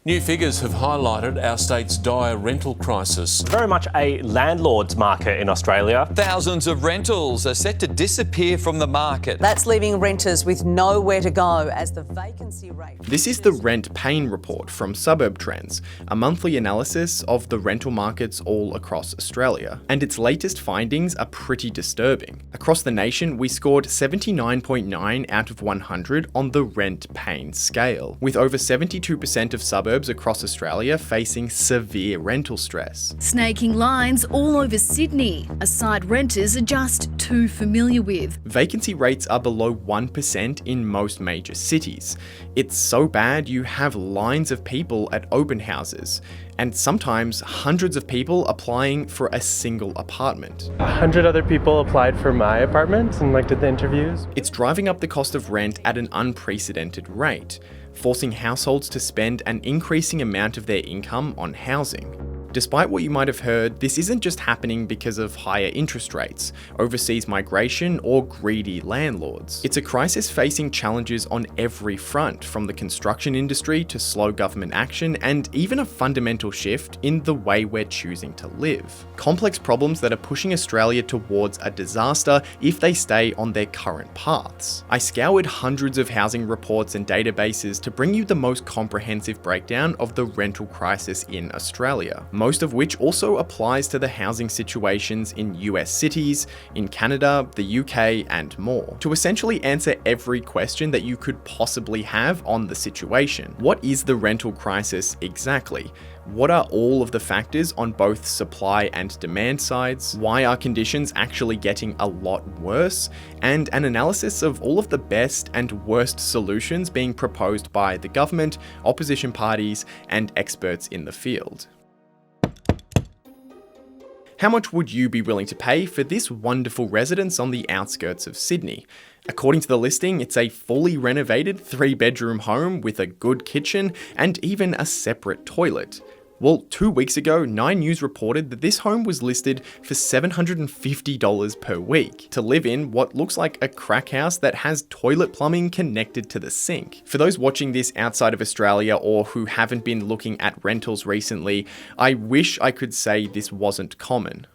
New figures have highlighted our state's dire rental crisis. Very much a landlord's market in Australia. Thousands of rentals are set to disappear from the market. That's leaving renters with nowhere to go as the vacancy rate... This is the Rent Pain Report from SuburbTrends, a monthly analysis of the rental markets all across Australia. And its latest findings are pretty disturbing. Across the nation, we scored 79.9 out of 100 on the rent pain scale, with over 72% of suburbs across Australia facing severe rental stress. Snaking lines all over Sydney, a sight renters are just too familiar with. Vacancy rates are below 1% in most major cities. It's so bad you have lines of people at open houses, and sometimes hundreds of people applying for a single apartment. 100 other people applied for my apartment and did the interviews. It's driving up the cost of rent at an unprecedented rate, forcing households to spend an increasing amount of their income on housing. Despite what you might have heard, this isn't just happening because of higher interest rates, overseas migration, or greedy landlords. It's a crisis facing challenges on every front, from the construction industry to slow government action, and even a fundamental shift in the way we're choosing to live. Complex problems that are pushing Australia towards a disaster if they stay on their current paths. I scoured hundreds of housing reports and databases to bring you the most comprehensive breakdown of the rental crisis in Australia, most of which also applies to the housing situations in US cities, in Canada, the UK, and more, to essentially answer every question that you could possibly have on the situation. What is the rental crisis exactly? What are all of the factors on both supply and demand sides? Why are conditions actually getting a lot worse? And an analysis of all of the best and worst solutions being proposed by the government, opposition parties, and experts in the field. How much would you be willing to pay for this wonderful residence on the outskirts of Sydney? According to the listing, it's a fully renovated 3-bedroom home with a good kitchen and even a separate toilet. Well, 2 weeks ago, 9 News reported that this home was listed for $750 per week to live in what looks like a crack house that has toilet plumbing connected to the sink. For those watching this outside of Australia or who haven't been looking at rentals recently, I wish I could say this wasn't common.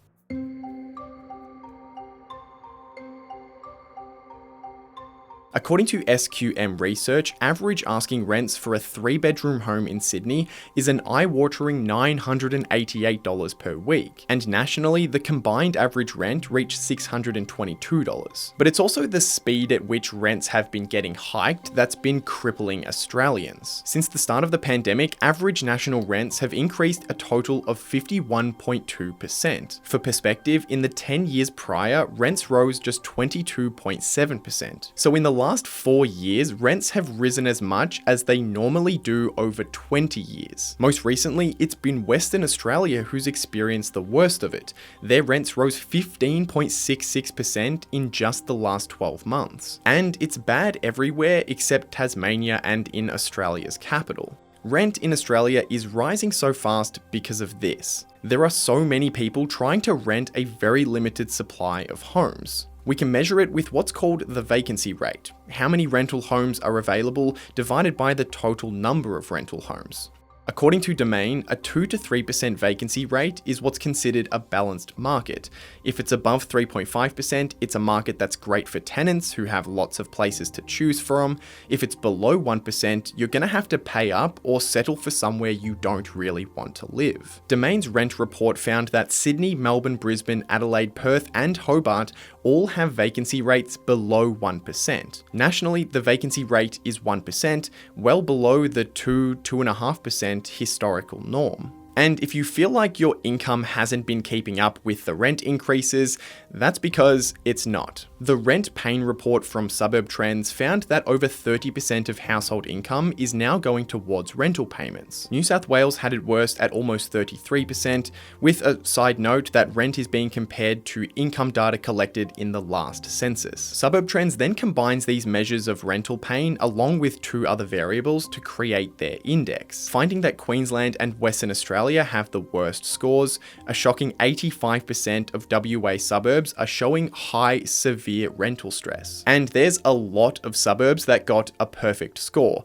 According to SQM research, average asking rents for a 3-bedroom home in Sydney is an eye-watering $988 per week, and nationally, the combined average rent reached $622. But it's also the speed at which rents have been getting hiked that's been crippling Australians. Since the start of the pandemic, average national rents have increased a total of 51.2%. For perspective, in the 10 years prior, rents rose just 22.7%. So in the last 4 years, rents have risen as much as they normally do over 20 years. Most recently, it's been Western Australia who's experienced the worst of it. Their rents rose 15.66% in just the last 12 months. And it's bad everywhere except Tasmania and in Australia's capital. Rent in Australia is rising so fast because of this. There are so many people trying to rent a very limited supply of homes. We can measure it with what's called the vacancy rate, how many rental homes are available divided by the total number of rental homes. According to Domain, a 2 to 3% vacancy rate is what's considered a balanced market. If it's above 3.5%, it's a market that's great for tenants who have lots of places to choose from. If it's below 1%, you're gonna have to pay up or settle for somewhere you don't really want to live. Domain's rent report found that Sydney, Melbourne, Brisbane, Adelaide, Perth, and Hobart all have vacancy rates below 1%. Nationally, the vacancy rate is 1%, well below the 2.5% historical norm. And if you feel like your income hasn't been keeping up with the rent increases, that's because it's not. The Rent Pain Report from SuburbTrends found that over 30% of household income is now going towards rental payments. New South Wales had it worst at almost 33%, with a side note that rent is being compared to income data collected in the last census. SuburbTrends then combines these measures of rental pain along with 2 other variables to create their index, finding that Queensland and Western Australia have the worst scores. A shocking 85% of WA suburbs are showing high severe rental stress. And there's a lot of suburbs that got a perfect score.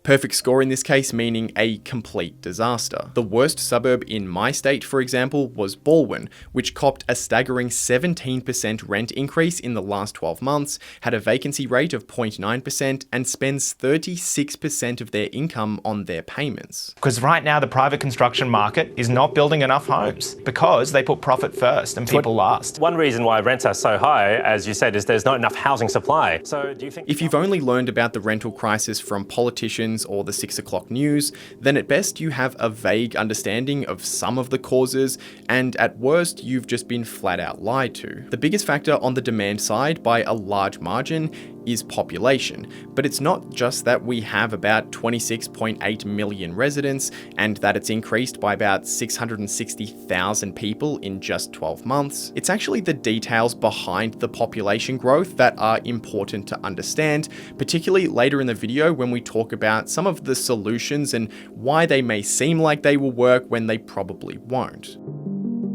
Perfect score in this case meaning a complete disaster. The worst suburb in my state, for example, was Baldwin, which copped a staggering 17% rent increase in the last 12 months, had a vacancy rate of 0.9%, and spends 36% of their income on their payments. Because right now the private construction market is not building enough homes because they put profit first and people last. One reason why rents are so high, as you said, is there's not enough housing supply. So do you think... If you've only learned about the rental crisis from politicians or the 6 o'clock news, then at best you have a vague understanding of some of the causes, and at worst you've just been flat out lied to. The biggest factor on the demand side by a large margin is population, but it's not just that we have about 26.8 million residents and that it's increased by about 660,000 people in just 12 months. It's actually the details behind the population growth that are important to understand, particularly later in the video when we talk about some of the solutions and why they may seem like they will work when they probably won't.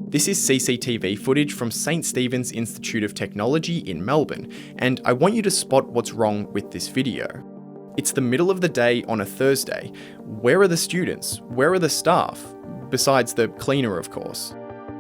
This is CCTV footage from St. Stephen's Institute of Technology in Melbourne, and I want you to spot what's wrong with this video. It's the middle of the day on a Thursday. Where are the students? Where are the staff? Besides the cleaner, of course.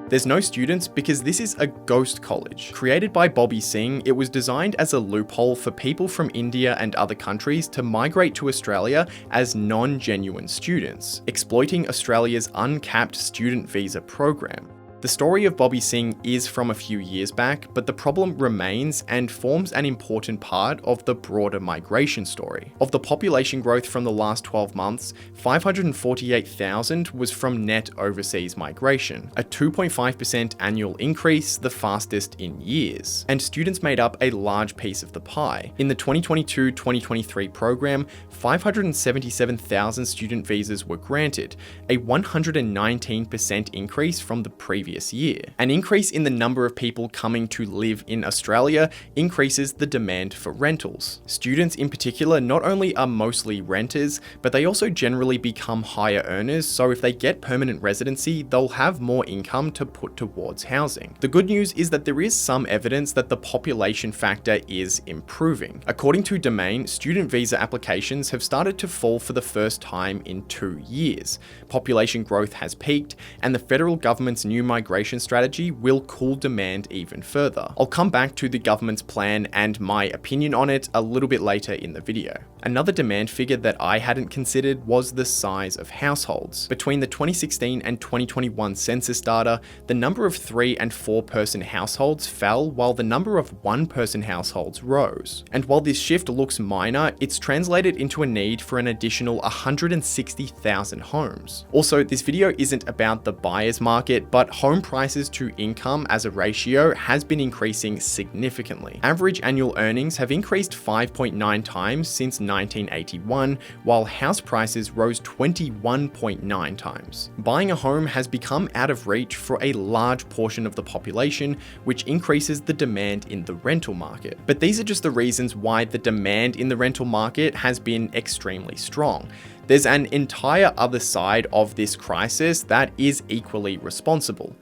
There's no students because this is a ghost college. Created by Bobby Singh, it was designed as a loophole for people from India and other countries to migrate to Australia as non-genuine students, exploiting Australia's uncapped student visa program. The story of Bobby Singh is from a few years back, but the problem remains and forms an important part of the broader migration story. Of the population growth from the last 12 months, 548,000 was from net overseas migration, a 2.5% annual increase, the fastest in years. And students made up a large piece of the pie. In the 2022-2023 program, 577,000 student visas were granted, a 119% increase from the previous year. An increase in the number of people coming to live in Australia increases the demand for rentals. Students in particular not only are mostly renters, but they also generally become higher earners, so if they get permanent residency, they'll have more income to put towards housing. The good news is that there is some evidence that the population factor is improving. According to Domain, student visa applications have started to fall for the first time in 2 years. Population growth has peaked, and the federal government's new migration strategy will cool demand even further. I'll come back to the government's plan and my opinion on it a little bit later in the video. Another demand figure that I hadn't considered was the size of households. Between the 2016 and 2021 census data, the number of 3 and 4 person households fell while the number of 1 person households rose. And while this shift looks minor, it's translated into a need for an additional 160,000 homes. Also, this video isn't about the buyer's market, but home prices to income as a ratio has been increasing significantly. Average annual earnings have increased 5.9 times since 1981, while house prices rose 21.9 times. Buying a home has become out of reach for a large portion of the population, which increases the demand in the rental market. But these are just the reasons why the demand in the rental market has been extremely strong. There's an entire other side of this crisis that is equally responsible: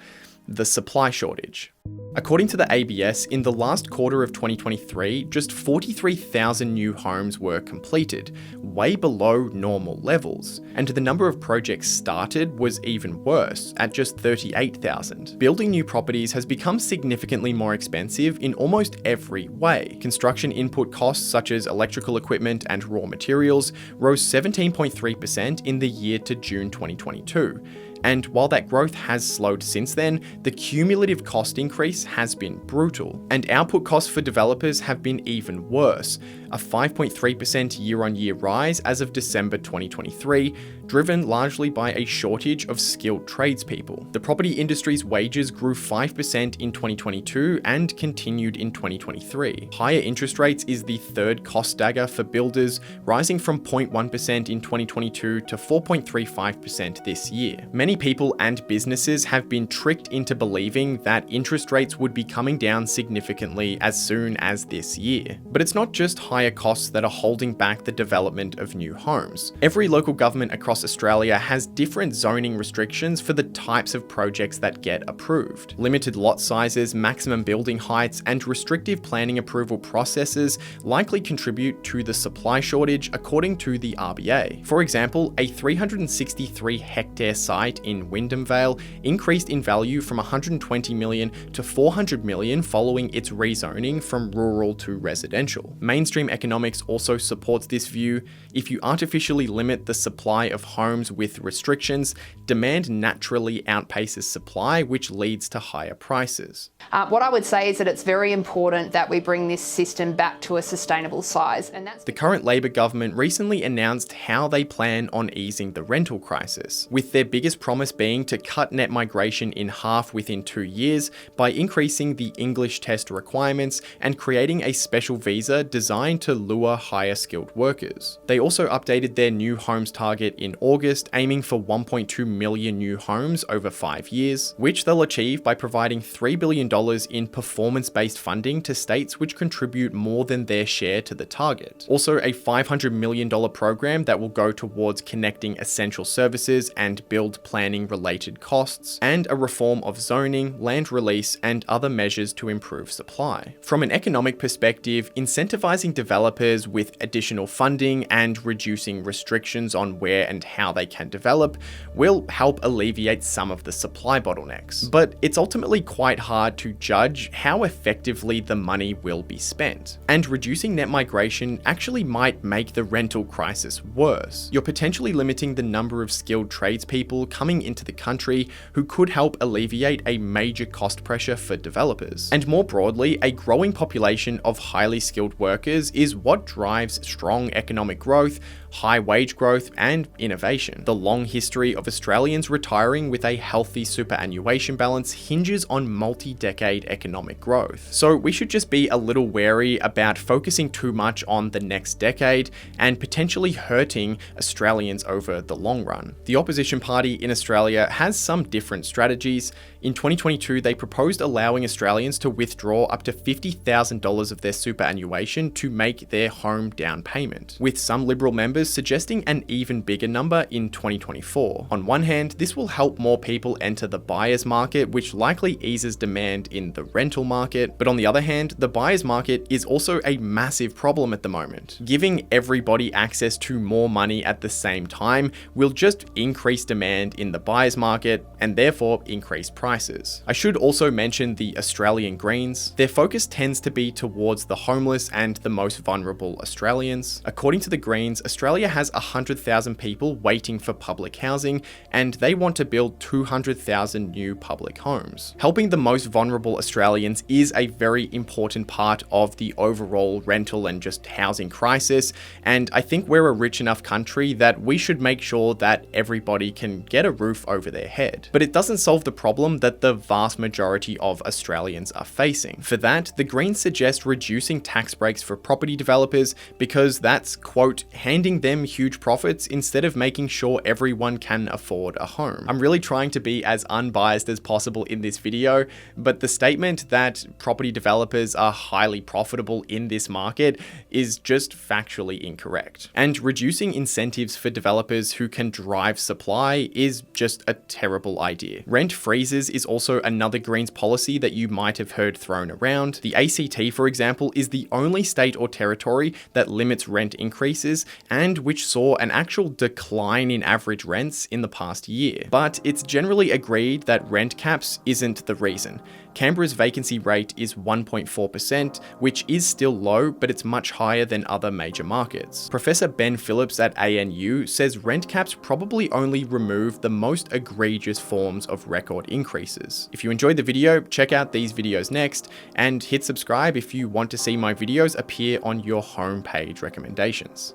the supply shortage. According to the ABS, in the last quarter of 2023, just 43,000 new homes were completed, way below normal levels. And the number of projects started was even worse, at just 38,000. Building new properties has become significantly more expensive in almost every way. Construction input costs such as electrical equipment and raw materials rose 17.3% in the year to June 2022. And while that growth has slowed since then, the cumulative cost increase has been brutal. And output costs for developers have been even worse, a 5.3% year-on-year rise as of December 2023, driven largely by a shortage of skilled tradespeople. The property industry's wages grew 5% in 2022 and continued in 2023. Higher interest rates is the third cost dagger for builders, rising from 0.1% in 2022 to 4.35% this year. Many Many people and businesses have been tricked into believing that interest rates would be coming down significantly as soon as this year. But it's not just higher costs that are holding back the development of new homes. Every local government across Australia has different zoning restrictions for the types of projects that get approved. Limited lot sizes, maximum building heights, and restrictive planning approval processes likely contribute to the supply shortage, according to the RBA. For example, a 363 hectare site in Wyndham Vale increased in value from 120 million to 400 million following its rezoning from rural to residential. Mainstream economics also supports this view. If you artificially limit the supply of homes with restrictions, demand naturally outpaces supply, which leads to higher prices. What I would say is that it's very important that we bring this system back to a sustainable size, and that's the current Labor government recently announced how they plan on easing the rental crisis, with their biggest promise being to cut net migration in half within 2 years by increasing the English test requirements and creating a special visa designed to lure higher skilled workers. They also updated their new homes target in August, aiming for 1.2 million new homes over 5 years, which they'll achieve by providing $3 billion in performance-based funding to states which contribute more than their share to the target. Also, a $500 million program that will go towards connecting essential services and build planning related costs, and a reform of zoning, land release, and other measures to improve supply. From an economic perspective, incentivizing developers with additional funding and reducing restrictions on where and how they can develop will help alleviate some of the supply bottlenecks. But it's ultimately quite hard to judge how effectively the money will be spent. And reducing net migration actually might make the rental crisis worse. You're potentially limiting the number of skilled tradespeople coming into the country who could help alleviate a major cost pressure for developers. And more broadly, a growing population of highly skilled workers is what drives strong economic growth, high wage growth, and innovation. The long history of Australians retiring with a healthy superannuation balance hinges on multi-decade economic growth. So we should just be a little wary about focusing too much on the next decade and potentially hurting Australians over the long run. The opposition party in Australia has some different strategies. In 2022, they proposed allowing Australians to withdraw up to $50,000 of their superannuation to make their home down payment, with some Liberal members suggesting an even bigger number in 2024. On one hand, this will help more people enter the buyer's market, which likely eases demand in the rental market. But on the other hand, the buyer's market is also a massive problem at the moment. Giving everybody access to more money at the same time will just increase demand in the buyer's market and therefore increase prices. I should also mention the Australian Greens. Their focus tends to be towards the homeless and the most vulnerable Australians. According to the Greens, Australia has 100,000 people waiting for public housing, and they want to build 200,000 new public homes. Helping the most vulnerable Australians is a very important part of the overall rental and just housing crisis, and I think we're a rich enough country that we should make sure that everybody can get a roof over their head. But it doesn't solve the problem that the vast majority of Australians are facing. For that, the Greens suggest reducing tax breaks for property developers because that's, quote, handing them huge profits instead of making sure everyone can afford a home. I'm really trying to be as unbiased as possible in this video, but the statement that property developers are highly profitable in this market is just factually incorrect. And reducing incentives for developers who can drive supply is just a terrible idea. Rent freezes is also another Greens policy that you might have heard thrown around. The ACT, for example, is the only state or territory that limits rent increases and which saw an actual decline in average rents in the past year. But it's generally agreed that rent caps isn't the reason. Canberra's vacancy rate is 1.4%, which is still low, but it's much higher than other major markets. Professor Ben Phillips at ANU says rent caps probably only remove the most egregious forms of record increases. If you enjoyed the video, check out these videos next, and hit subscribe if you want to see my videos appear on your homepage recommendations.